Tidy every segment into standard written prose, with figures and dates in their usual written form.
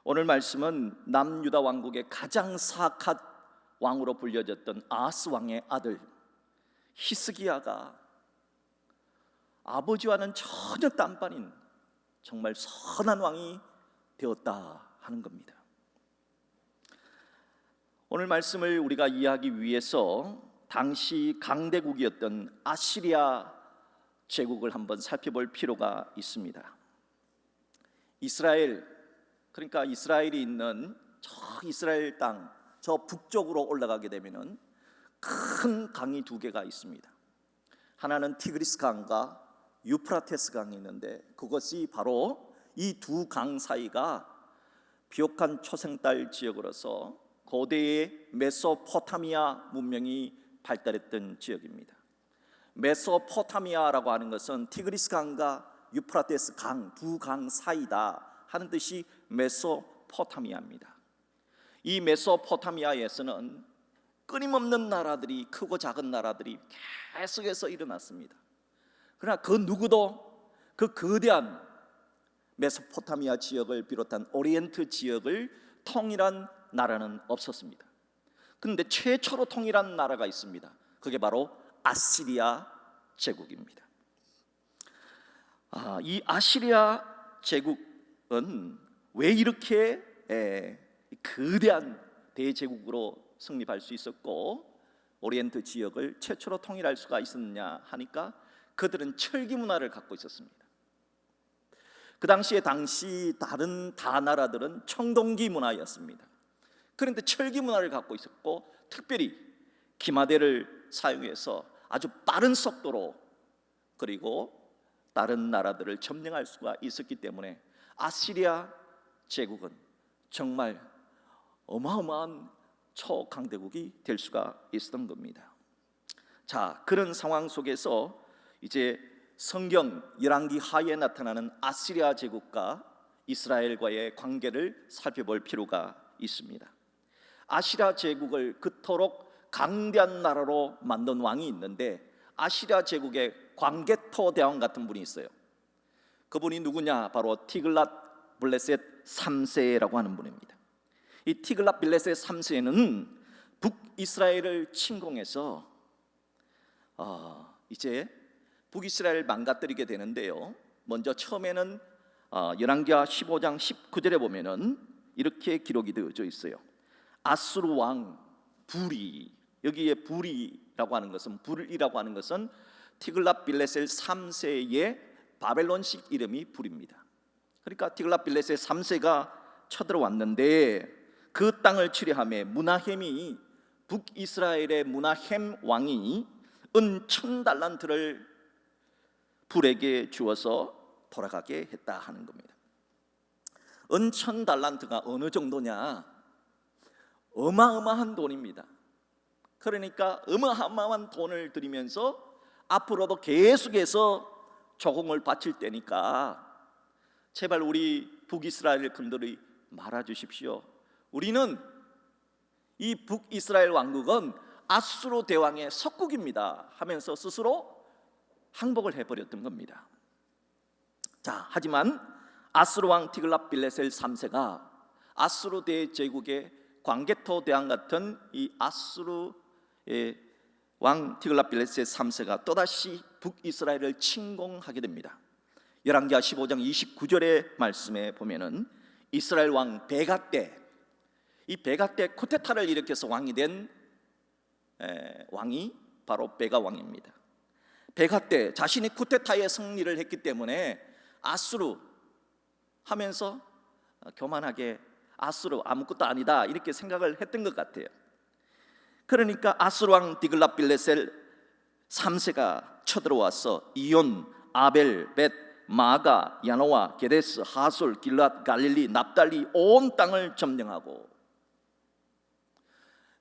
오늘 말씀은 남유다 왕국의 가장 사악한 왕으로 불려졌던 아하스 왕의 아들 히스기야가 아버지와는 전혀 딴판인 정말 선한 왕이 되었다 하는 겁니다. 오늘 말씀을 우리가 이해하기 위해서 당시 강대국이었던 아시리아 제국을 한번 살펴볼 필요가 있습니다. 이스라엘, 그러니까 이스라엘이 있는 저 이스라엘 땅, 저 북쪽으로 올라가게 되면은 큰 강이 두 개가 있습니다. 하나는 티그리스 강과 유프라테스 강이 있는데, 그것이 바로 이 두 강 사이가 비옥한 초생달 지역으로서 고대의 메소포타미아 문명이 발달했던 지역입니다. 메소포타미아라고 하는 것은 티그리스 강과 유프라테스 강, 두 강 사이다 하는 뜻이 메소포타미아입니다. 이 메소포타미아에서는 끊임없는 나라들이, 크고 작은 나라들이 계속해서 일어났습니다. 그러나 그 누구도 그 거대한 메소포타미아 지역을 비롯한 오리엔트 지역을 통일한 나라는 없었습니다. 그런데 최초로 통일한 나라가 있습니다. 그게 바로 아시리아 제국입니다. 이 아시리아 제국은 왜 이렇게 거대한 대제국으로 성립할 수 있었고 오리엔트 지역을 최초로 통일할 수가 있었느냐 하니까 그들은 철기 문화를 갖고 있었습니다. 그 당시 다른 나라들은 청동기 문화였습니다. 그런데 철기 문화를 갖고 있었고, 특별히 기마대를 사용해서 아주 빠른 속도로 그리고 다른 나라들을 점령할 수가 있었기 때문에 아시리아 제국은 정말 어마어마한 초강대국이 될 수가 있었던 겁니다. 자, 그런 상황 속에서 이제 성경 열왕기 하에 나타나는 아시리아 제국과 이스라엘과의 관계를 살펴볼 필요가 있습니다. 아시리아 제국을 그토록 강대한 나라로 만든 왕이 있는데, 아시리아 제국의 광개토 대왕 같은 분이 있어요. 그분이 누구냐? 바로 티글랏 빌레셋 3세라고 하는 분입니다. 이 티글랏 빌레셋 3세는 북이스라엘을 침공해서 이제 북이스라엘을 망가뜨리게 되는데요. 먼저 처음에는 열왕기하 15장 19절에 보면은 이렇게 기록이 되어져 있어요. 아수르 왕 불이, 여기에 불이라고 하는 것은, 불이라고 하는 것은 티글랏 빌레셋 3세의 바벨론식 이름이 불입니다. 그러니까 티글랏 빌레셋 3세가 쳐들어왔는데, 그 땅을 치려하며 므나헴이, 북이스라엘의 므나헴 왕이 은 1000달란트를 불에게 주어서 돌아가게 했다 하는 겁니다. 은 1000달란트가 어느 정도냐? 어마어마한 돈입니다. 그러니까 어마어마한 돈을 들이면서 앞으로도 계속해서 조공을 바칠 때니까 제발 우리 북이스라엘 군들이 말아주십시오. 우리는 이 북이스라엘 왕국은 아수르 대왕의 속국입니다 하면서 스스로 항복을 해버렸던 겁니다. 자, 하지만 아수르 왕 티글랏 빌레셋 3세가 아수르 대제국의 광개토 대왕 같은 이 아수르의 왕 티글랏 빌레셋 3세가 또다시 북이스라엘을 침공하게 됩니다. 열왕기하 15장 29절의 말씀에 보면은 이스라엘 왕 베가 때, 이 베가 때 쿠데타를 일으켜서 왕이 된 왕이 바로 베가 왕입니다. 베가 때 자신이 쿠데타의 승리를 했기 때문에 아수르 하면서 교만하게 아수르 아무것도 아니다 이렇게 생각을 했던 것 같아요. 그러니까 아수르 왕 티글랏 빌레셋 3세가 쳐들어와서 이온, 아벨, 벳, 마가, 야노아, 게데스, 하솔, 길랏, 갈릴리, 납달리 온 땅을 점령하고,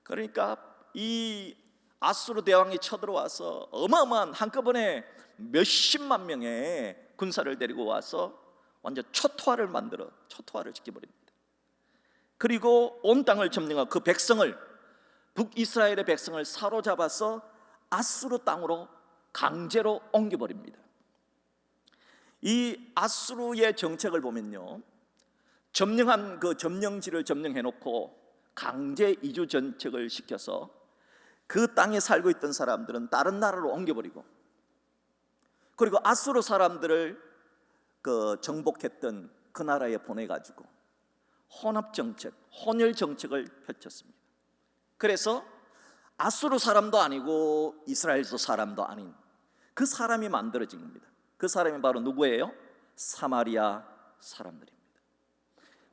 그러니까 이 아수르 대왕이 쳐들어와서 어마어마한 한꺼번에 몇십만 명의 군사를 데리고 와서 완전 초토화를 시켜버립니다. 그리고 온 땅을 점령하고 그 백성을, 북이스라엘의 백성을 사로잡아서 아수르 땅으로 강제로 옮겨버립니다. 이 아수르의 정책을 보면요, 점령한 그 점령지를 점령해 놓고 강제 이주 정책을 시켜서 그 땅에 살고 있던 사람들은 다른 나라로 옮겨버리고, 그리고 아수르 사람들을 그 정복했던 그 나라에 보내가지고 혼합 정책, 혼혈 정책을 펼쳤습니다. 그래서 아수르 사람도 아니고 이스라엘 사람도 아닌 그 사람이 만들어진 겁니다. 그 사람이 바로 누구예요? 사마리아 사람들입니다.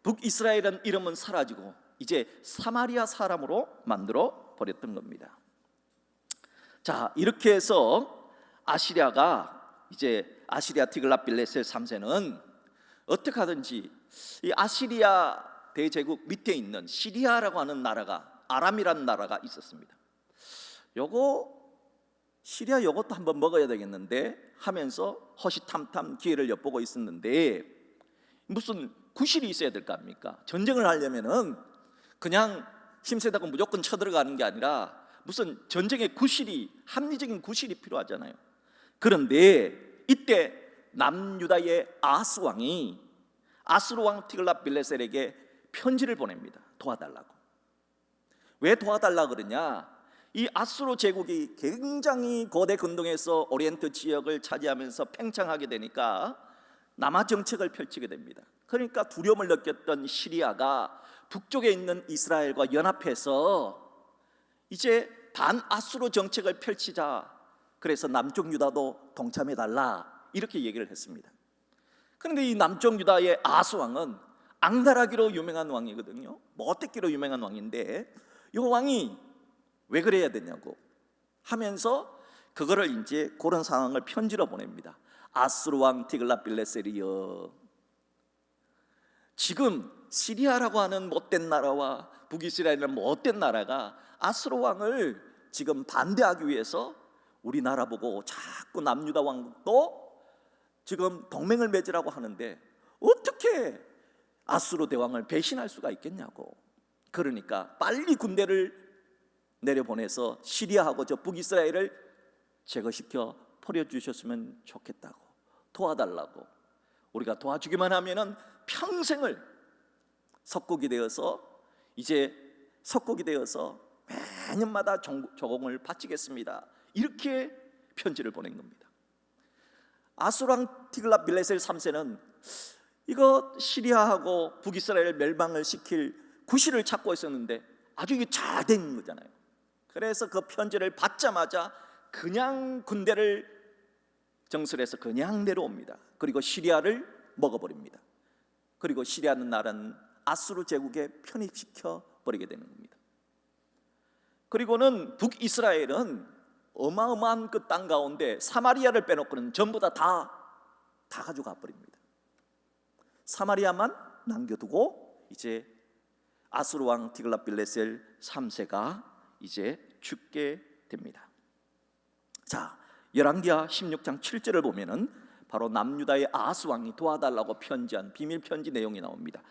북이스라엘은 이름은 사라지고 이제 사마리아 사람으로 만들어 버렸던 겁니다. 자, 이렇게 해서 아시리아 티글랏빌레셀 3세는 어떻게 하든지 이 아시리아 대제국 밑에 있는 시리아라고 하는 나라가, 아람이라는 나라가 있었습니다. 시리아 요것도 한번 먹어야 되겠는데 하면서 허시탐탐 기회를 엿보고 있었는데, 무슨 구실이 있어야 될 거 아닙니까? 전쟁을 하려면은 그냥 힘세다고 무조건 쳐들어가는 게 아니라 무슨 전쟁의 구실이, 합리적인 구실이 필요하잖아요. 그런데 이때 남유다의 아하스 왕이 아수르 왕 티글랏빌레셀에게 편지를 보냅니다. 도와달라고. 왜 도와달라고 그러냐? 이 아수르 제국이 굉장히 거대 근동에서 오리엔트 지역을 차지하면서 팽창하게 되니까 남하 정책을 펼치게 됩니다. 그러니까 두려움을 느꼈던 시리아가 북쪽에 있는 이스라엘과 연합해서 이제 반아수르 정책을 펼치자, 그래서 남쪽 유다도 동참해달라, 이렇게 얘기를 했습니다. 그런데 이 남쪽 유다의 아하스 왕은 악랄하기로 유명한 왕이거든요. 못되기로 유명한 왕인데 이 왕이 왜 그래야 되냐고 하면서 그거를 이제 그런 상황을 편지로 보냅니다. 아수르 왕 티글랏빌레셀이여, 지금 시리아라고 하는 못된 나라와 북이스라엘이라는 못된 나라가 아수르 왕을 지금 반대하기 위해서 우리나라 보고 자꾸 남유다 왕도 지금 동맹을 맺으라고 하는데 어떻게 아수르 대왕을 배신할 수가 있겠냐고. 그러니까 빨리 군대를 내려보내서 시리아하고 저 북이스라엘을 제거시켜 버려주셨으면 좋겠다고, 도와달라고. 우리가 도와주기만 하면은 평생을 석국이 되어서 매년마다 조공을 바치겠습니다, 이렇게 편지를 보낸 겁니다. 아수르 왕 티글랏빌레셀 3세는 이거 시리아하고 북이스라엘 멸망을 시킬 구실을 찾고 있었는데 아주 이게 잘 된 거잖아요. 그래서 그 편지를 받자마자 그냥 군대를 정설해서 그냥 내려옵니다. 그리고 시리아를 먹어버립니다. 그리고 시리아는 나라는 아수르 제국에 편입시켜 버리게 되는 겁니다. 그리고는 북이스라엘은 어마어마한 그 땅 가운데 사마리아를 빼놓고는 전부 다 가져가 버립니다. 사마리아만 남겨두고 이제 아수르 왕 티글랏빌레셀 3세가 이제 죽게 됩니다. 자, 열왕기하 16장 7절을 보면은 바로 남유다의 아하스 왕이 도와달라고 편지한 비밀 편지 내용이 나옵니다.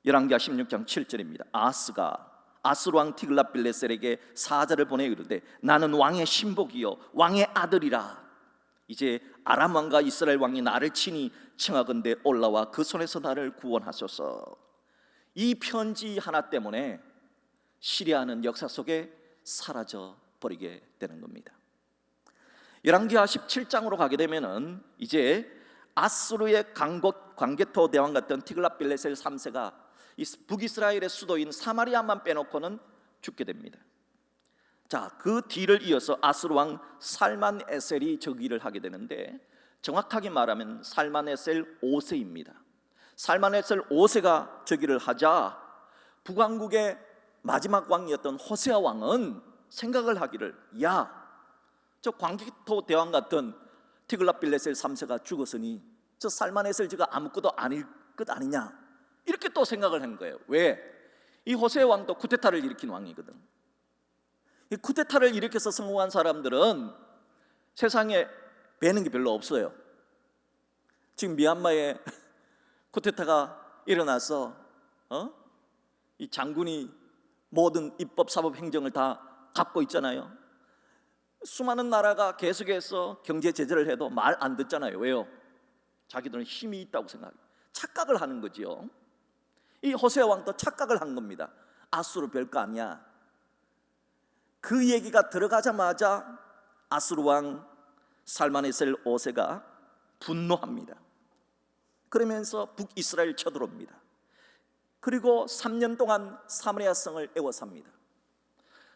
열왕기하 16장 7절입니다. 아하스가 아수르 왕 티글랏빌레셀에게 사자를 보내 이르되 나는 왕의 신복이요 왕의 아들이라. 이제 아람 왕과 이스라엘 왕이 나를 치니 청하건대 올라와 그 손에서 나를 구원하소서. 이 편지 하나 때문에 시리아는 역사 속에 사라져 버리게 되는 겁니다. 열왕기하 17장으로 가게 되면은 이제 아수르의 광개토 대왕 같은 티글랏빌레셀 3세가 북이스라엘의 수도인 사마리아만 빼놓고는 죽게 됩니다. 자, 그 뒤를 이어서 아수르 왕 살만에셀이 즉위를 하게 되는데 정확하게 말하면 살만에셀 5세입니다. 살만에셀 5세가 즉위를 하자 북왕국의 마지막 왕이었던 호세아 왕은 생각을 하기를, 저 광개토 대왕 같은 티글랏빌레셀 3세가 죽었으니 저 살만에셀 저가 아무것도 아닐 것 아니냐, 이렇게 또 생각을 한 거예요. 왜? 이 호세아 왕도 쿠데타를 일으킨 왕이거든. 이 쿠데타를 일으켜서 성공한 사람들은 세상에 배는 게 별로 없어요. 지금 미얀마에 쿠데타가 일어나서 이 장군이 모든 입법, 사법, 행정을 다 갖고 있잖아요. 수많은 나라가 계속해서 경제 제재를 해도 말 안 듣잖아요. 왜요? 자기들은 힘이 있다고 착각을 하는 거지요. 이 호세아 왕도 착각을 한 겁니다. 아수르 별거 아니야. 그 얘기가 들어가자마자 아수르 왕 살마네셀 5세가 분노합니다. 그러면서 북이스라엘 쳐들어옵니다. 그리고 3년 동안 사마리아 성을 에워쌉니다.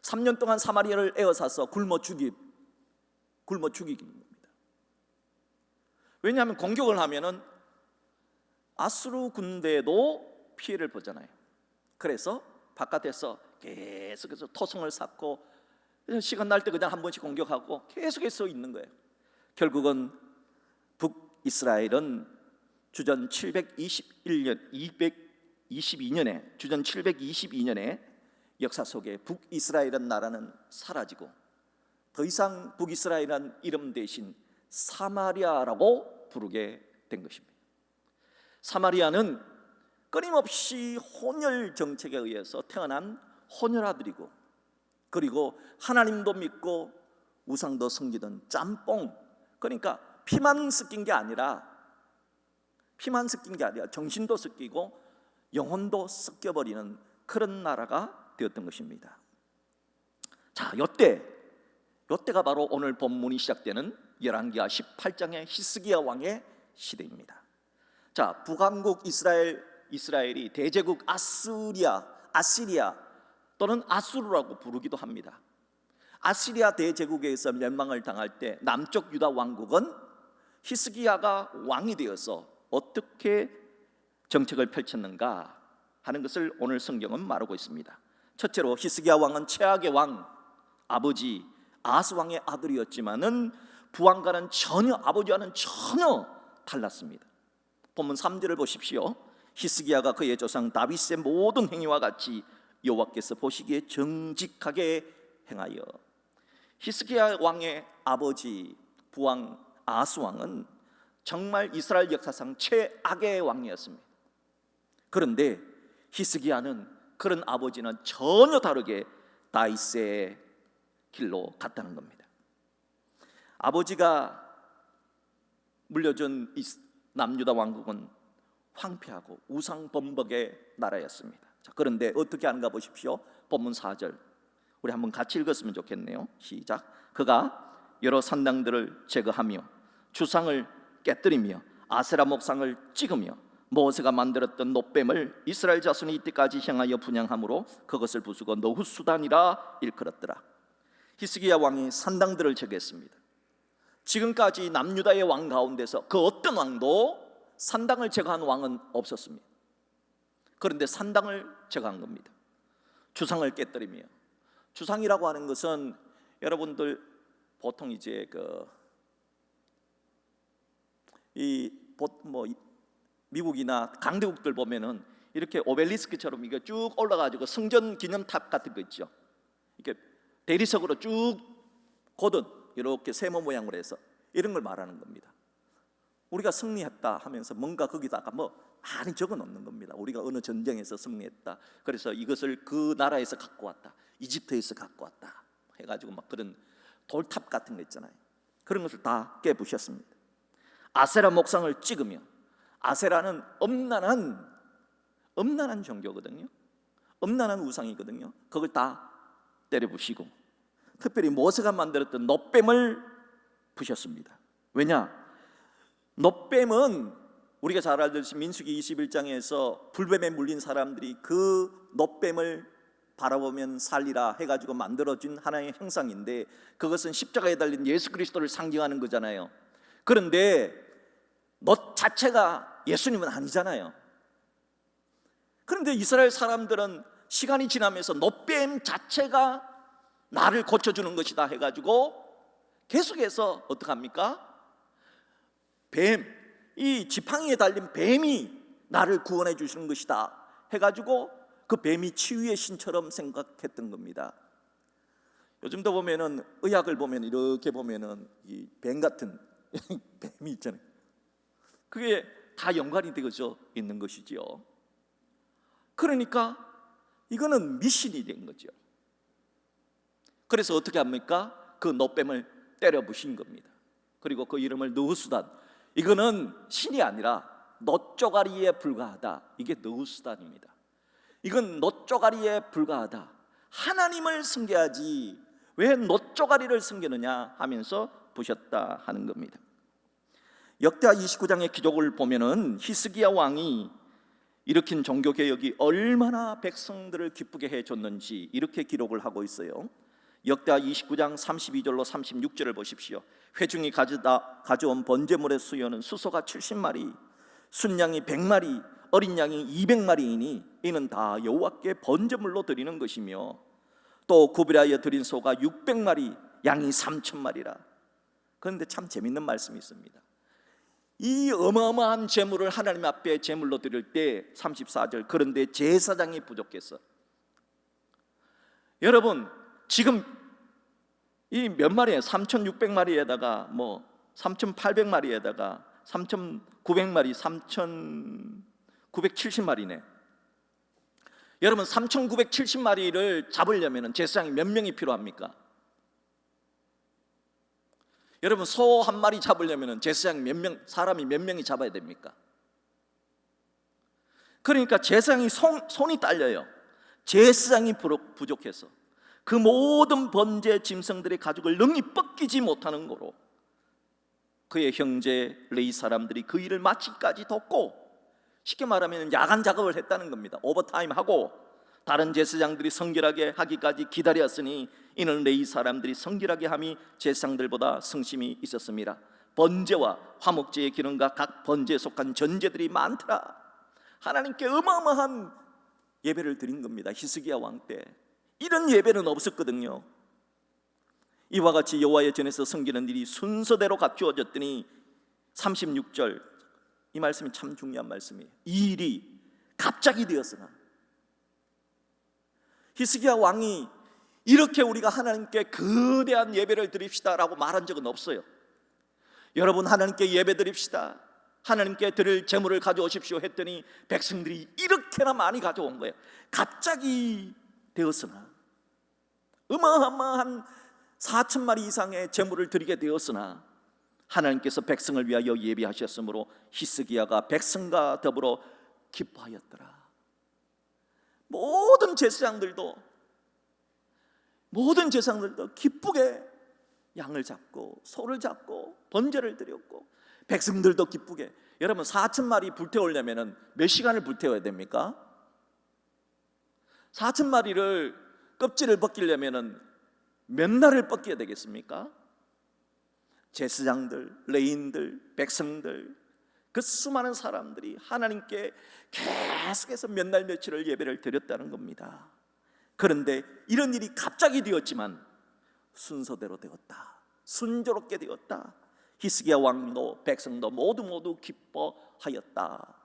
3년 동안 사마리아를 에워싸서 굶어 죽입니다. 왜냐하면 공격을 하면은 아수르 군대도 피해를 보잖아요. 그래서 바깥에서 계속해서 토성을 쌓고 시간 날 때 그냥 한 번씩 공격하고 계속해서 있는 거예요. 결국은 북이스라엘은 주전 722년에 역사 속에 북이스라엘이라는 나라는 사라지고 더 이상 북이스라엘이라는 이름 대신 사마리아라고 부르게 된 것입니다. 사마리아는 끊임없이 혼혈 정책에 의해서 태어난 혼혈아들이고, 그리고 하나님도 믿고 우상도 섬기던 짬뽕, 그러니까 피만 섞인 게 아니라 정신도 섞이고 영혼도 섞여버리는 그런 나라가 되었던 것입니다. 자, 요때가 바로 오늘 본문이 시작되는 열왕기하 18장의 히스기야 왕의 시대입니다. 자, 북왕국 이스라엘이 대제국 아시리아 또는 아수르라고 부르기도 합니다. 아시리아 대제국에서 멸망을 당할 때 남쪽 유다 왕국은 히스기야가 왕이 되어서 어떻게 정책을 펼쳤는가 하는 것을 오늘 성경은 말하고 있습니다. 첫째로 히스기야 왕은 최악의 왕, 아버지 아하스 왕의 아들이었지만은 부왕과는 아버지와는 전혀 달랐습니다. 본문 3절을 보십시오. 히스기야가 그의 조상 다윗의 모든 행위와 같이 여호와께서 보시기에 정직하게 행하여. 히스기야 왕의 아버지 부왕 아하스 왕은 정말 이스라엘 역사상 최악의 왕이었습니다. 그런데 히스기야는 그런 아버지는 전혀 다르게 다윗의 길로 갔다는 겁니다. 아버지가 물려준 남유다 왕국은 황폐하고 우상범벅의 나라였습니다. 자, 그런데 어떻게 하는가 보십시오. 본문 4절 우리 한번 같이 읽었으면 좋겠네요. 시작. 그가 여러 산당들을 제거하며 주상을 깨뜨리며 아세라 목상을 찍으며 모세가 만들었던 놋뱀을 이스라엘 자손이 이때까지 향하여 분향함으로 그것을 부수고 너후수단이라 일컬었더라. 히스기야 왕이 산당들을 제거했습니다. 지금까지 남유다의 왕 가운데서 그 어떤 왕도 산당을 제거한 왕은 없었습니다. 그런데 산당을 제거한 겁니다. 주상을 깨뜨리며, 주상이라고 하는 것은 여러분들 보통 이제 미국이나 강대국들 보면은 이렇게 오벨리스크처럼 이게 쭉 올라가지고 성전 기념탑 같은 거 있죠. 이렇게 대리석으로 쭉 고든 이렇게 세모 모양으로 해서 이런 걸 말하는 겁니다. 우리가 승리했다 하면서 뭔가 거기다가 많이 적어 놓는 겁니다. 우리가 어느 전쟁에서 승리했다. 그래서 이것을 그 나라에서 갖고 왔다. 이집트에서 갖고 왔다. 해가지고 막 그런 돌탑 같은 거 있잖아요. 그런 것을 다 깨부셨습니다. 아세라 목상을 찍으며, 아세라는 엄난한 종교거든요. 엄난한 우상이거든요. 그걸 다 때려부시고, 특별히 모세가 만들었던 놋뱀을 부셨습니다. 왜냐? 놋뱀은 우리가 잘 알듯이 민수기 21장에서 불뱀에 물린 사람들이 그 놋뱀을 바라보면 살리라 해가지고 만들어진 하나의 형상인데, 그것은 십자가에 달린 예수 그리스도를 상징하는 거잖아요. 그런데 놋 자체가 예수님은 아니잖아요. 그런데 이스라엘 사람들은 시간이 지나면서 놋뱀 자체가 나를 고쳐주는 것이다 해가지고 계속해서 어떡합니까? 이 지팡이에 달린 뱀이 나를 구원해 주시는 것이다 해가지고 그 뱀이 치유의 신처럼 생각했던 겁니다. 요즘도 보면은 의학을 보면 이렇게 보면은 이 뱀 같은 뱀이 있잖아요. 그게 다 연관이 되어져 있는 것이지요. 그러니까 이거는 미신이 된 거죠. 그래서 어떻게 합니까? 그 놋뱀을 때려 부신 겁니다. 그리고 그 이름을 느후수단, 이거는 신이 아니라 놋조가리에 불과하다. 이게 느후스단입니다. 이건 놋조가리에 불과하다. 하나님을 섬겨야지 왜 놋조가리를 섬기느냐 하면서 보셨다 하는 겁니다. 역대하 29장의 기록을 보면은 히스기야 왕이 일으킨 종교개혁이 얼마나 백성들을 기쁘게 해줬는지 이렇게 기록을 하고 있어요. 역대하 29장 32절로 36절을 보십시오. 회중이 가져온 번제물의 수요는 수소가 70마리, 순양이 100마리, 어린 양이 200마리이니 이는 다 여호와께 번제물로 드리는 것이며 또 구별하여 드린 소가 600마리, 양이 3,000마리라. 그런데 참 재밌는 말씀이 있습니다. 이 어마어마한 제물을 하나님 앞에 제물로 드릴 때 34절, 그런데 제사장이 부족했어. 여러분 지금 이 몇 마리에 3,600마리에다가 뭐 3,800마리에다가 3,900마리, 3,970마리네. 여러분 3,970마리를 잡으려면 제사장이 몇 명이 필요합니까? 여러분 소 한 마리 잡으려면 제사장 사람이 몇 명이 잡아야 됩니까? 그러니까 제사장이 손이 딸려요. 제사장이 부족해서 그 모든 번제 짐승들의 가죽을 능히 뻗기지 못하는 거로 그의 형제 레위 사람들이 그 일을 마치기까지 돕고, 쉽게 말하면 야간 작업을 했다는 겁니다. 오버타임 하고 다른 제사장들이 성결하게 하기까지 기다렸으니 이는 레위 사람들이 성결하게 함이 제사장들보다 성심이 있었습니다. 번제와 화목제의 기능과 각 번제에 속한 전제들이 많더라. 하나님께 어마어마한 예배를 드린 겁니다. 히스기야 왕 때 이런 예배는 없었거든요. 이와 같이 여호와의 전에서 섬기는 일이 순서대로 갖추어졌더니 36절, 이 말씀이 참 중요한 말씀이에요. 이 일이 갑자기 되었으나, 히스기야 왕이 이렇게 우리가 하나님께 거대한 예배를 드립시다 라고 말한 적은 없어요. 여러분 하나님께 예배 드립시다, 하나님께 드릴 제물을 가져오십시오 했더니 백성들이 이렇게나 많이 가져온 거예요. 갑자기 되었으나, 어마어마한 4,000마리 이상의 제물을 드리게 되었으나 하나님께서 백성을 위하여 예비하셨으므로 히스기야가 백성과 더불어 기뻐하였더라. 모든 제사장들도 기쁘게 양을 잡고 소를 잡고 번제를 드렸고, 백성들도 기쁘게. 여러분 4,000마리 불태우려면 몇 시간을 불태워야 됩니까? 4,000마리를 껍질을 벗기려면 몇 날을 벗겨야 되겠습니까? 제사장들, 레위인들, 백성들, 그 수많은 사람들이 하나님께 계속해서 몇 날 며칠을 예배를 드렸다는 겁니다. 그런데 이런 일이 갑자기 되었지만 순서대로 되었다, 순조롭게 되었다. 히스기야 왕도 백성도 모두 기뻐하였다.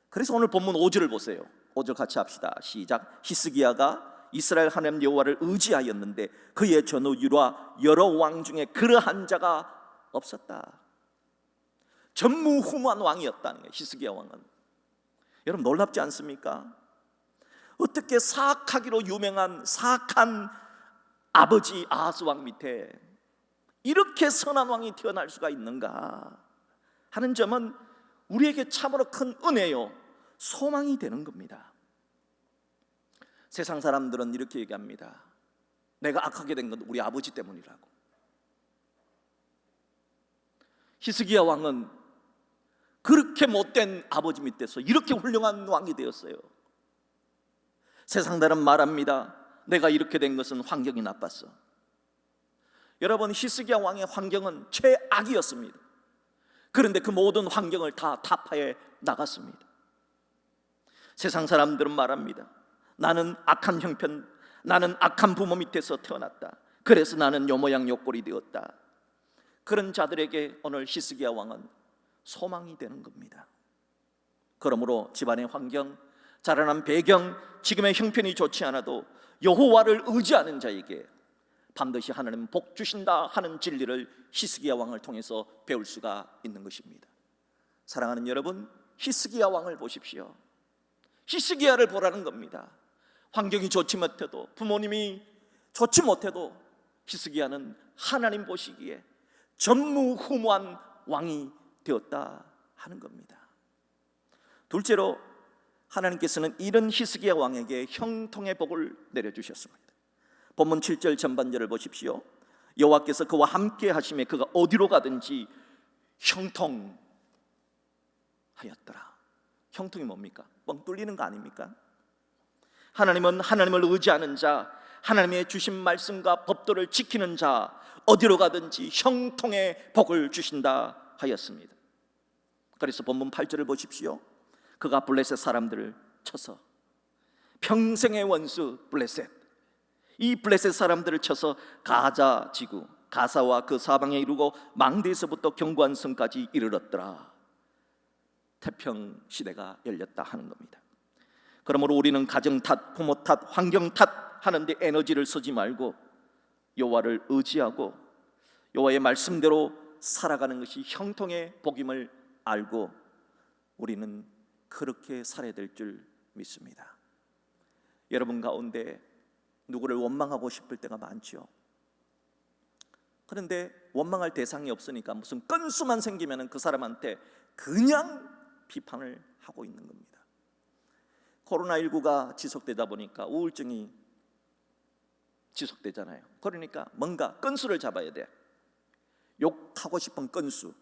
그래서 오늘 본문 5절을 보세요. 5절 같이 합시다. 시작. 히스기야가 이스라엘 하나님 여호와를 의지하였는데 그의 전후 유라 여러 왕 중에 그러한 자가 없었다. 전무후무한 왕이었다는 거예요. 히스기야 왕은. 여러분 놀랍지 않습니까? 어떻게 사악하기로 유명한 사악한 아버지 아하스 왕 밑에 이렇게 선한 왕이 태어날 수가 있는가 하는 점은 우리에게 참으로 큰 은혜요, 소망이 되는 겁니다. 세상 사람들은 이렇게 얘기합니다. 내가 악하게 된 건 우리 아버지 때문이라고. 히스기야 왕은 그렇게 못된 아버지 밑에서 이렇게 훌륭한 왕이 되었어요. 세상 사람은 말합니다. 내가 이렇게 된 것은 환경이 나빴어. 여러분 히스기야 왕의 환경은 최악이었습니다. 그런데 그 모든 환경을 다 타파해 나갔습니다. 세상 사람들은 말합니다. 나는 악한 형편, 나는 악한 부모 밑에서 태어났다. 그래서 나는 요 모양 요 꼴이 되었다. 그런 자들에게 오늘 히스기야 왕은 소망이 되는 겁니다. 그러므로 집안의 환경, 자라난 배경, 지금의 형편이 좋지 않아도 여호와를 의지하는 자에게 반드시 하나님은 복 주신다 하는 진리를 히스기야 왕을 통해서 배울 수가 있는 것입니다. 사랑하는 여러분, 히스기야 왕을 보십시오. 히스기야를 보라는 겁니다. 환경이 좋지 못해도, 부모님이 좋지 못해도 히스기야는 하나님 보시기에 전무후무한 왕이 되었다 하는 겁니다. 둘째로 하나님께서는 이런 히스기야 왕에게 형통의 복을 내려주셨습니다. 본문 7절 전반절을 보십시오. 여호와께서 그와 함께 하심에 그가 어디로 가든지 형통하였더라. 형통이 뭡니까? 뻥 뚫리는 거 아닙니까? 하나님은 하나님을 의지하는 자, 하나님의 주신 말씀과 법도를 지키는 자, 어디로 가든지 형통의 복을 주신다 하였습니다. 그래서 본문 8절을 보십시오. 그가 블레셋 사람들을 쳐서, 평생의 원수 블레셋, 이 블레셋 사람들을 쳐서 가자 지구, 가사와 그 사방에 이르고 망대에서부터 견고한 성까지 이르렀더라. 태평 시대가 열렸다 하는 겁니다. 그러므로 우리는 가정 탓, 부모 탓, 환경 탓 하는데 에너지를 쓰지 말고 여호와를 의지하고 여호와의 말씀대로 살아가는 것이 형통의 복임을 알고 우리는 그렇게 살아야 될 줄 믿습니다. 여러분 가운데 누구를 원망하고 싶을 때가 많죠. 그런데 원망할 대상이 없으니까 무슨 건수만 생기면 그 사람한테 그냥 비판을 하고 있는 겁니다. 코로나19가 지속되다 보니까 우울증이 지속되잖아요. 그러니까 뭔가 건수를 잡아야 돼. 욕하고 싶은 건수.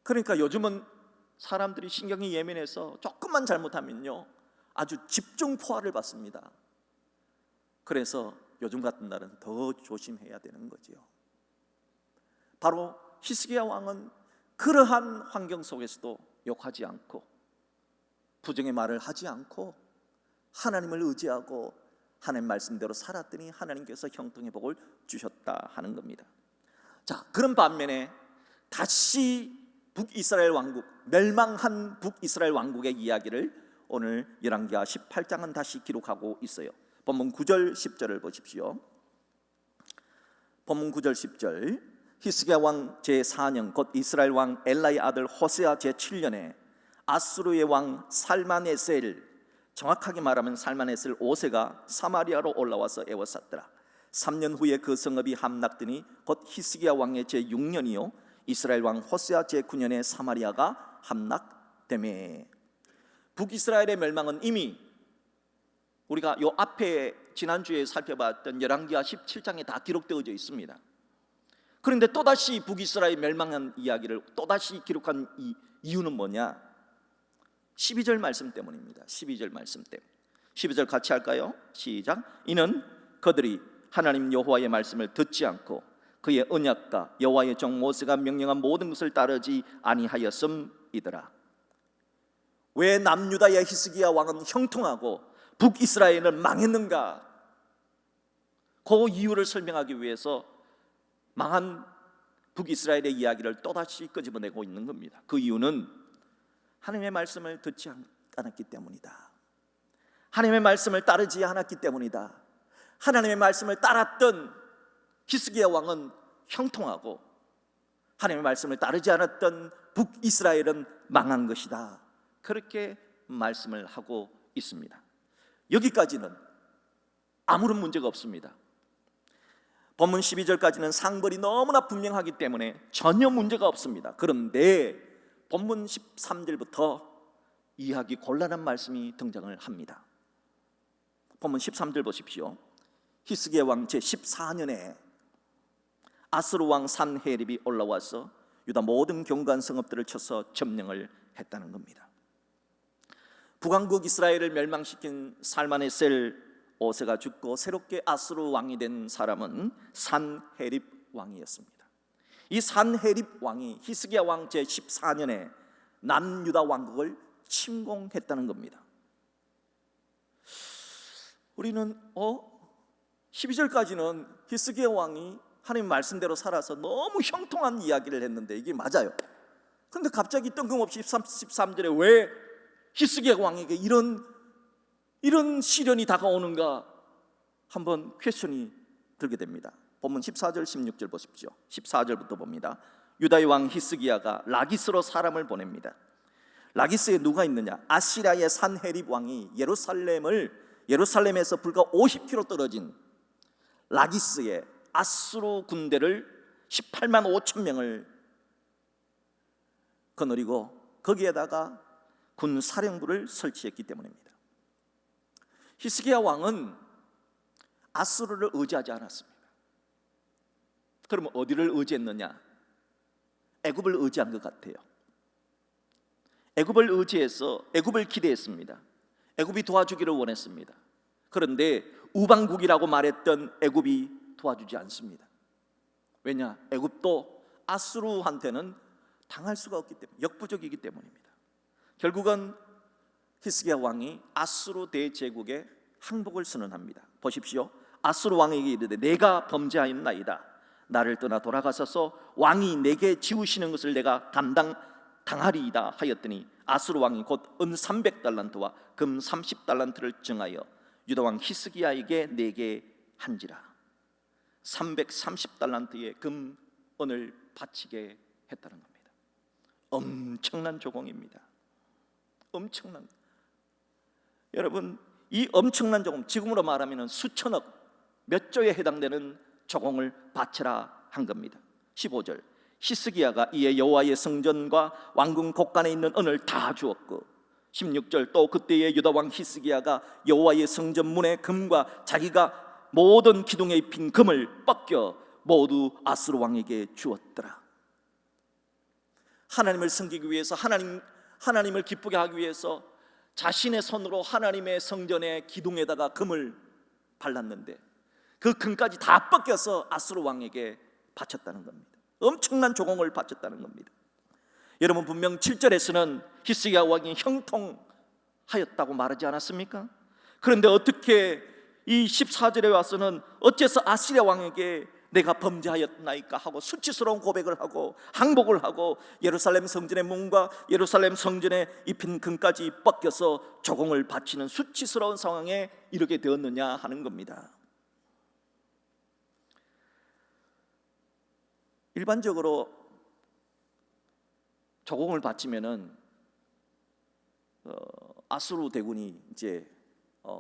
그러니까 요즘은 사람들이 신경이 예민해서 조금만 잘못하면요 아주 집중 포화를 받습니다. 그래서 요즘 같은 날은 더 조심해야 되는 거지요. 바로 히스기야 왕은 그러한 환경 속에서도 욕하지 않고 부정의 말을 하지 않고 하나님을 의지하고 하나님 말씀대로 살았더니 하나님께서 형통의 복을 주셨다 하는 겁니다. 자, 그런 반면에 다시 북이스라엘 왕국, 멸망한 북이스라엘 왕국의 이야기를 오늘 열왕기하 18장은 다시 기록하고 있어요. 본문 9절 10절을 보십시오. 본문 9절 10절. 히스기야 왕 제4년 곧 이스라엘 왕 엘라의 아들 호세아 제7년에 아수르의 왕 살마네셀, 정확하게 말하면 살마네셀 5세가 사마리아로 올라와서 에워쌌더라. 3년 후에 그 성읍이 함락되니 곧 히스기야 왕의 제6년이요 이스라엘 왕 호세아 제9년에 사마리아가 함락되매. 북이스라엘의 멸망은 이미 우리가 요 앞에 지난주에 살펴봤던 열왕기하 17장에 다 기록되어져 있습니다. 그런데 또다시 북이스라엘 멸망한 이야기를 또다시 기록한 이유는 뭐냐? 12절 말씀 때문입니다. 12절 말씀 때문에. 12절 같이 할까요? 시작. 이는 그들이 하나님 여호와의 말씀을 듣지 않고 그의 언약과 여호와의 종 모세가 명령한 모든 것을 따르지 아니하였음이더라. 왜 남유다의 히스기야 왕은 형통하고 북이스라엘은 망했는가? 그 이유를 설명하기 위해서 망한 북이스라엘의 이야기를 또다시 끄집어내고 있는 겁니다. 그 이유는 하나님의 말씀을 듣지 않았기 때문이다. 하나님의 말씀을 따르지 않았기 때문이다. 하나님의 말씀을 따랐던 히스기야 왕은 형통하고 하나님의 말씀을 따르지 않았던 북이스라엘은 망한 것이다. 그렇게 말씀을 하고 있습니다. 여기까지는 아무런 문제가 없습니다. 본문 12절까지는 상벌이 너무나 분명하기 때문에 전혀 문제가 없습니다. 그런데 본문 13절부터 이해하기 곤란한 말씀이 등장을 합니다. 본문 13절 보십시오. 히스기야 왕 제14년에 아스루 왕 산헤립이 올라와서 유다 모든 견고한 성읍들을 쳐서 점령을 했다는 겁니다. 북왕국 이스라엘을 멸망시킨 살마네셀 5세가 죽고 새롭게 아스루 왕이 된 사람은 산헤립 왕이었습니다. 이 산헤립 왕이 히스기야 왕 제14년에 남유다 왕국을 침공했다는 겁니다. 우리는 12절까지는 히스기야 왕이 하나님 말씀대로 살아서 너무 형통한 이야기를 했는데 이게 맞아요. 그런데 갑자기 뜬금없이 13절에 왜 히스기야 왕에게 이런 시련이 다가오는가 한번 퀘스천이 들게 됩니다. 본문 14절 16절 보십시오. 14절부터 봅니다. 유다의 왕 히스기야가 라기스로 사람을 보냅니다. 라기스에 누가 있느냐? 아시리아의 산헤립 왕이 예루살렘에서 불과 50km 떨어진 라기스의 아수르 군대를 18만 5천 명을 거느리고 거기에다가 군 사령부를 설치했기 때문입니다. 히스기야 왕은 아수르를 의지하지 않았습니다. 그러면 어디를 의지했느냐? 애굽을 의지한 것 같아요. 애굽을 의지해서 애굽을 기대했습니다. 애굽이 도와주기를 원했습니다. 그런데 우방국이라고 말했던 애굽이 도와주지 않습니다. 왜냐? 애굽도 아수르한테는 당할 수가 없기 때문에, 역부족이기 때문입니다. 결국은 히스기야 왕이 아수르 대제국에 항복을 선언합니다. 보십시오. 아수르 왕에게 이르되 내가 범죄하였나이다. 나를 떠나 돌아가셔서 왕이 내게 지우시는 것을 내가 당하리이다 하였더니 아수르 왕이 곧 은 300달란트와 금 30달란트를 정하여 유다 왕 히스기야에게 내게 한지라. 330달란트의 금 은을 바치게 했다는 겁니다. 엄청난 조공입니다. 엄청난, 여러분, 이 엄청난 조공, 지금으로 말하면 수천억, 몇 조에 해당되는 조공을 바치라 한 겁니다. 15절, 히스기야가 이에 여호와의 성전과 왕궁 곳간에 있는 은을 다 주었고, 16절, 또 그때의 유다 왕 히스기야가 여호와의 성전 문의 금과 자기가 모든 기둥에 입힌 금을 벗겨 모두 아수르 왕에게 주었더라. 하나님을 섬기기 위해서, 하나님을 기쁘게 하기 위해서 자신의 손으로 하나님의 성전의 기둥에다가 금을 발랐는데 그 금까지 다 벗겨서 아수르 왕에게 바쳤다는 겁니다. 엄청난 조공을 바쳤다는 겁니다. 여러분, 분명 7절에서는 히스기야 왕이 형통하였다고 말하지 않았습니까? 그런데 어떻게 이 14절에 와서는 어째서 아시리아 왕에게 내가 범죄하였나이까 하고 수치스러운 고백을 하고 항복을 하고 예루살렘 성전의 문과 예루살렘 성전에 입힌 금까지 벗겨서 조공을 바치는 수치스러운 상황에 이르게 되었느냐 하는 겁니다. 일반적으로 조공을 바치면은 아수르 대군이 이제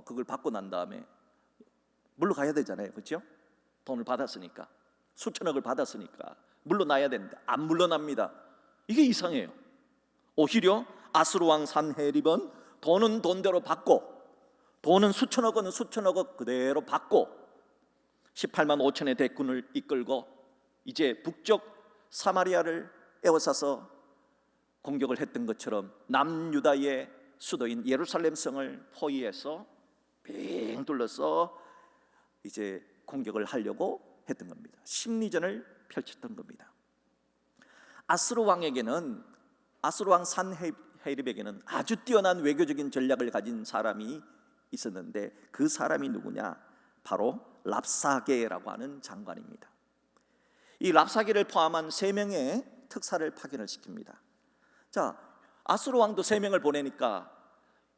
그걸 받고 난 다음에 물러가야 되잖아요, 그렇죠? 돈을 받았으니까, 수천억을 받았으니까 물러나야 되는데 안 물러납니다. 이게 이상해요. 오히려 아수르 왕 산헤립은 돈은 돈대로 받고, 돈은 수천억은 수천억을 그대로 받고 18만 5천의 대군을 이끌고 이제 북쪽 사마리아를 에워싸서 공격을 했던 것처럼 남유다의 수도인 예루살렘 성을 포위해서 빙 둘러서 이제 공격을 하려고 했던 겁니다. 심리전을 펼쳤던 겁니다. 아수르 왕에게는, 아수르 왕 산헤립에게는 아주 뛰어난 외교적인 전략을 가진 사람이 있었는데 그 사람이 누구냐? 바로 랍사게라고 하는 장관입니다. 이 랍사게를 포함한 3명의 특사를 파견을 시킵니다. 자, 아수르 왕도 3명을 보내니까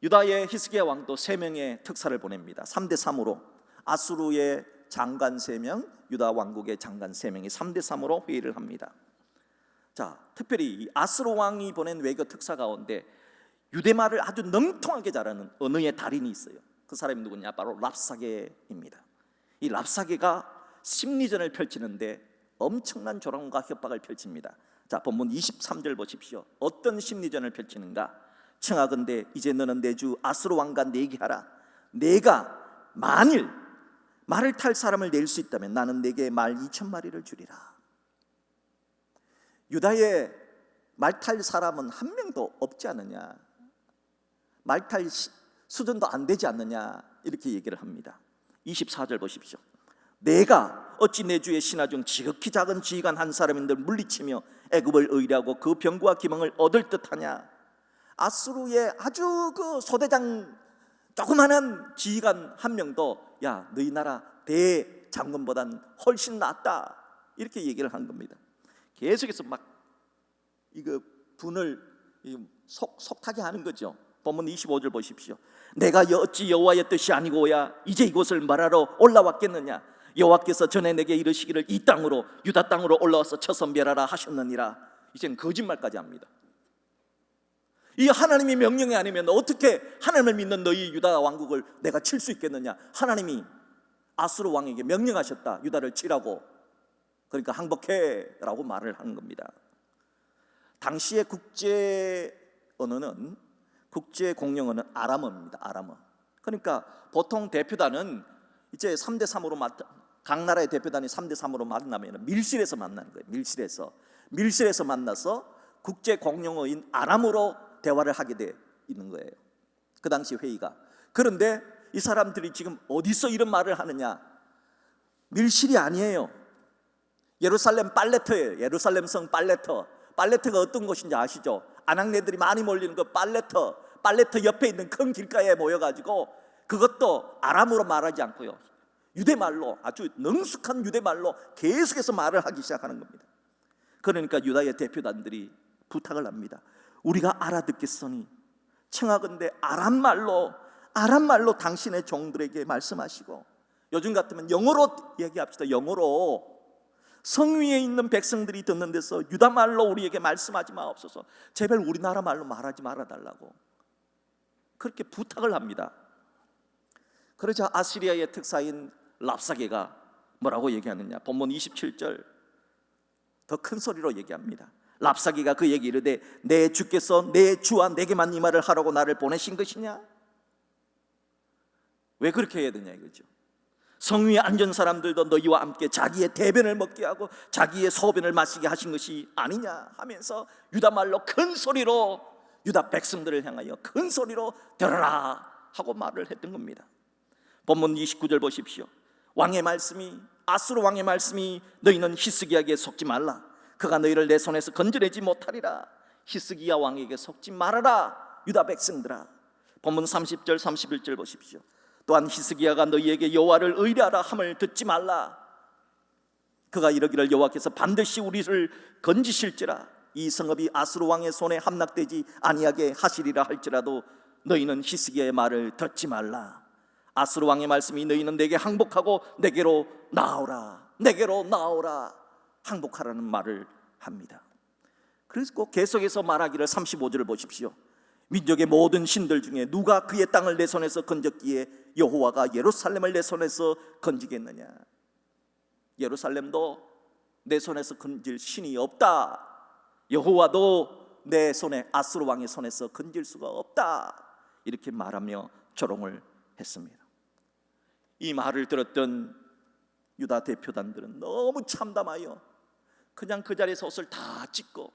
유다의 히스기야 왕도 3명의 특사를 보냅니다. 3대3으로 아수르의 장관 3명, 유다 왕국의 장관 3명이 3대3으로 회의를 합니다. 자, 특별히 아수르 왕이 보낸 외교 특사 가운데 유대말을 아주 능통하게 잘하는 언어의 달인이 있어요. 그 사람이 누구냐? 바로 랍사게입니다. 이 랍사게가 심리전을 펼치는데 엄청난 조롱과 협박을 펼칩니다. 자, 본문 23절 보십시오. 어떤 심리전을 펼치는가? 청하건대 이제 너는 내 주 아수르 왕과 내기하라. 내가 만일 말을 탈 사람을 낼 수 있다면 나는 내게 말 2,000마리를 주리라. 유다에 말 탈 사람은 한 명도 없지 않느냐, 말 탈 수준도 안 되지 않느냐, 이렇게 얘기를 합니다. 24절 보십시오. 내가 어찌 내 주의 신하 중 지극히 작은 지휘관 한 사람인들 물리치며 애굽을 의뢰하고 그 병과 기명을 얻을 듯하냐? 아수르의 아주 그 소대장 조그마한 지휘관 한 명도 야, 너희 나라 대장군보단 훨씬 낫다, 이렇게 얘기를 한 겁니다. 계속해서 막 이거 분을 속타게 하는 거죠. 본문 25절 보십시오. 내가 어찌 여호와의 뜻이 아니고야 이제 이곳을 말하러 올라왔겠느냐? 여호와께서 전에 내게 이르시기를 이 땅으로 유다 땅으로 올라와서 쳐서 멸하라 하셨느니라. 이제는 거짓말까지 합니다. 이 하나님이 명령이 아니면 어떻게 하나님을 믿는 너희 유다 왕국을 내가 칠 수 있겠느냐? 하나님이 아수르 왕에게 명령하셨다, 유다를 치라고. 그러니까 항복해라고 말을 하는 겁니다. 당시의 국제 언어는 국제 공용어는 아람어입니다. 아람어. 그러니까 보통 대표단은 이제 3대 3으로 각 나라의 대표단이 3대 3으로 만나면 밀실에서 만나는 거예요. 밀실에서 만나서 국제 공용어인 아람어로 대화를 하게 돼 있는 거예요. 그 당시 회의가. 그런데 이 사람들이 지금 어디서 이런 말을 하느냐? 밀실이 아니에요. 예루살렘 빨레터예요. 예루살렘 성 빨레터. 빨레터가 어떤 곳인지 아시죠? 아낙네들이 많이 몰리는 그 빨레터 옆에 있는 큰 길가에 모여가지고 그것도 아람어로 말하지 않고요, 유대말로, 아주 능숙한 유대말로 계속해서 말을 하기 시작하는 겁니다. 그러니까 유다의 대표단들이 부탁을 합니다. 우리가 알아듣겠으니 청하건대 아람말로 당신의 종들에게 말씀하시고, 요즘 같으면 영어로 얘기합시다. 영어로 성 위에 있는 백성들이 듣는 데서 유다말로 우리에게 말씀하지 마옵소서. 제발 우리나라 말로 말하지 말아달라고 그렇게 부탁을 합니다. 그러자 아시리아의 특사인 랍사게가 뭐라고 얘기하느냐? 본문 27절 더 큰 소리로 얘기합니다. 랍사게가 그 얘기 이르되 내 주께서 내 주와 내게만 이 말을 하라고 나를 보내신 것이냐? 왜 그렇게 해야 되냐 이거죠. 성 위에 앉은 사람들도 너희와 함께 자기의 대변을 먹게 하고 자기의 소변을 마시게 하신 것이 아니냐 하면서 유다말로 큰 소리로 유다 백성들을 향하여 큰 소리로 들어라 하고 말을 했던 겁니다. 본문 29절 보십시오. 왕의 말씀이, 아수르 왕의 말씀이 너희는 히스기야에게 속지 말라. 그가 너희를 내 손에서 건져내지 못하리라. 히스기야 왕에게 속지 말아라 유다 백성들아. 본문 30절 31절 보십시오. 또한 히스기야가 너희에게 여호와를 의뢰하라 함을 듣지 말라. 그가 이러기를 여호와께서 반드시 우리를 건지실지라. 이 성읍이 아수르 왕의 손에 함락되지 아니하게 하시리라 할지라도 너희는 히스기야의 말을 듣지 말라. 아수르 왕의 말씀이 너희는 내게 항복하고 내게로 나오라, 내게로 나오라, 항복하라는 말을 합니다. 그래서 계속해서 말하기를 35절을 보십시오. 민족의 모든 신들 중에 누가 그의 땅을 내 손에서 건졌기에 여호와가 예루살렘을 내 손에서 건지겠느냐? 예루살렘도 내 손에서 건질 신이 없다. 여호와도 내 손에, 아수르 왕의 손에서 건질 수가 없다. 이렇게 말하며 조롱을 했습니다. 이 말을 들었던 유다 대표단들은 너무 참담하여 그냥 그 자리에서 옷을 다 찢고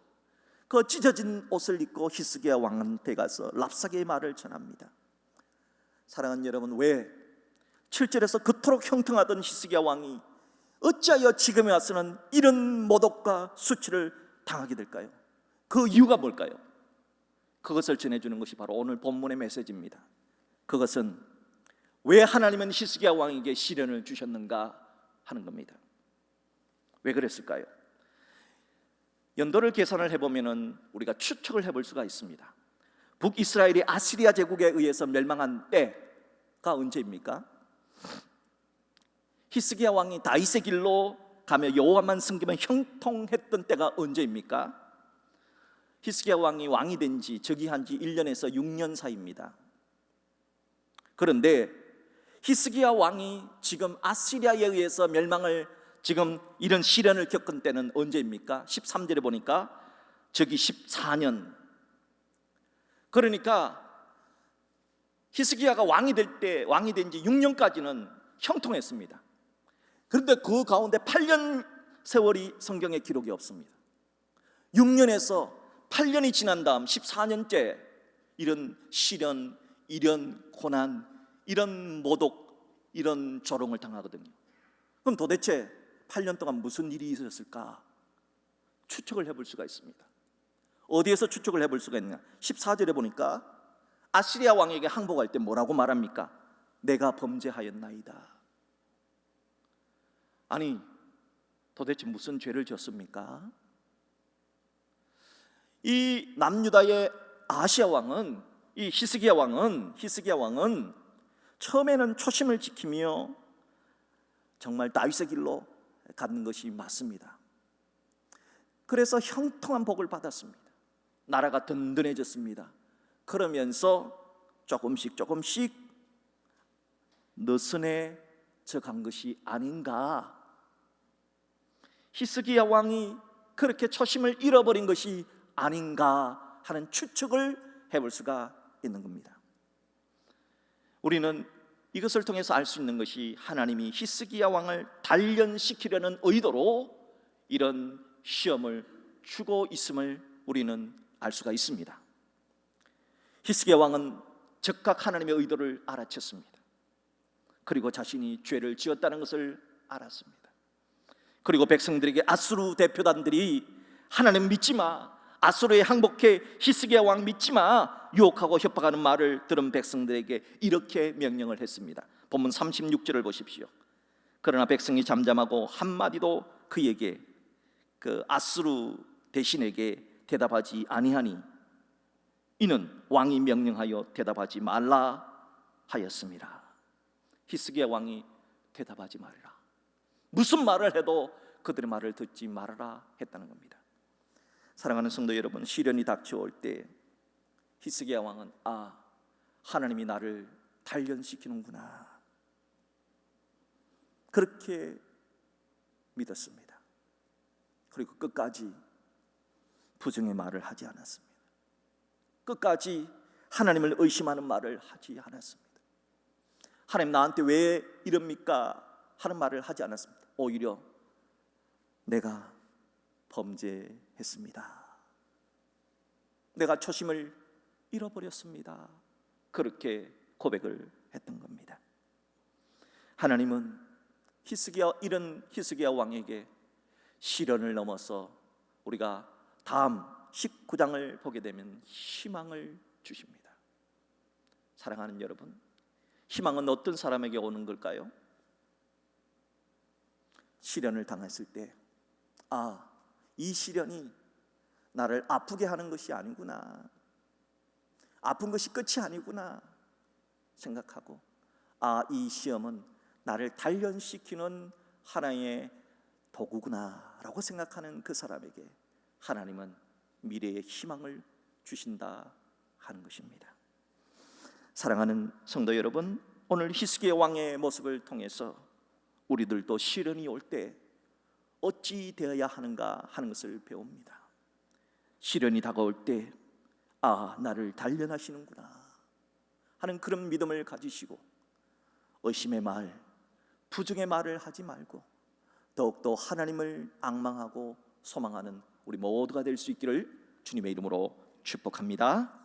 그 찢어진 옷을 입고 히스기야 왕한테 가서 랍사게의 말을 전합니다. 사랑하는 여러분, 왜 7절에서 그토록 형통하던 히스기야 왕이 어찌하여 지금에 와서는 이런 모독과 수치를 당하게 될까요? 그 이유가 뭘까요? 그것을 전해주는 것이 바로 오늘 본문의 메시지입니다. 그것은 왜 하나님은 히스기야 왕에게 시련을 주셨는가 하는 겁니다. 왜 그랬을까요? 연도를 계산을 해보면 우리가 추측을 해볼 수가 있습니다. 북이스라엘이 아시리아 제국에 의해서 멸망한 때가 언제입니까? 히스기야 왕이 다윗의 길로 가며 여호와만 섬기면 형통했던 때가 언제입니까? 히스기야 왕이 된 지 즉위한 지 1년에서 6년 사이입니다. 그런데 히스기야 왕이 지금 아시리아에 의해서 멸망을, 지금 이런 시련을 겪은 때는 언제입니까? 13절에 보니까 저기 14년. 그러니까 히스기야가 왕이 된 지 6년까지는 형통했습니다. 그런데 그 가운데 8년 세월이 성경에 기록이 없습니다. 6년에서 8년이 지난 다음 14년째 이런 시련, 이런 고난, 이런 모독, 이런 조롱을 당하거든요. 그럼 도대체 8년 동안 무슨 일이 있었을까? 추측을 해볼 수가 있습니다. 어디에서 추측을 해볼 수가 있느냐? 14절에 보니까 아시리아 왕에게 항복할 때 뭐라고 말합니까? 내가 범죄하였나이다. 아니, 도대체 무슨 죄를 지었습니까? 이 남유다의 아시아 왕은, 이 히스기야 왕은 처음에는 초심을 지키며 정말 다윗의 길로 가는 것이 맞습니다. 그래서 형통한 복을 받았습니다. 나라가 든든해졌습니다. 그러면서 조금씩 느슨해져 간 것이 아닌가. 히스기야 왕이 그렇게 초심을 잃어버린 것이 아닌가 하는 추측을 해볼 수가 있는 겁니다. 우리는 이것을 통해서 알 수 있는 것이 하나님이 히스기야 왕을 단련시키려는 의도로 이런 시험을 주고 있음을 우리는 알 수가 있습니다. 히스기야 왕은 즉각 하나님의 의도를 알아챘습니다. 그리고 자신이 죄를 지었다는 것을 알았습니다. 그리고 백성들에게 아수르 대표단들이 하나님 믿지 마, 아수르에 항복해 히스기야 왕 믿지 마, 유혹하고 협박하는 말을 들은 백성들에게 이렇게 명령을 했습니다. 본문 36절을 보십시오. 그러나 백성이 잠잠하고 한마디도 그에게 그 아수르 대신에게 대답하지 아니하니 이는 왕이 명령하여 대답하지 말라 하였습니다. 히스기야 왕이 대답하지 말라, 무슨 말을 해도 그들의 말을 듣지 말아라 했다는 겁니다. 사랑하는 성도 여러분, 시련이 닥쳐올 때 히스기야 왕은 하나님이 나를 단련시키는구나, 그렇게 믿었습니다. 그리고 끝까지 부정의 말을 하지 않았습니다. 끝까지 하나님을 의심하는 말을 하지 않았습니다. 하나님 나한테 왜 이럽니까? 하는 말을 하지 않았습니다. 오히려 내가 범죄했습니다, 내가 초심을 잃어버렸습니다, 그렇게 고백을 했던 겁니다. 하나님은 이런 히스기야 왕에게 시련을 넘어서 우리가 다음 19장을 보게 되면 희망을 주십니다. 사랑하는 여러분, 희망은 어떤 사람에게 오는 걸까요? 시련을 당했을 때 이 시련이 나를 아프게 하는 것이 아니구나, 아픈 것이 끝이 아니구나 생각하고 이 시험은 나를 단련시키는 하나의 도구구나 라고 생각하는 그 사람에게 하나님은 미래의 희망을 주신다 하는 것입니다. 사랑하는 성도 여러분, 오늘 히스기야 왕의 모습을 통해서 우리들도 시련이 올 때 어찌 되어야 하는가 하는 것을 배웁니다. 시련이 다가올 때 나를 단련하시는구나 하는 그런 믿음을 가지시고 의심의 말, 부정의 말을 하지 말고 더욱더 하나님을 앙망하고 소망하는 우리 모두가 될 수 있기를 주님의 이름으로 축복합니다.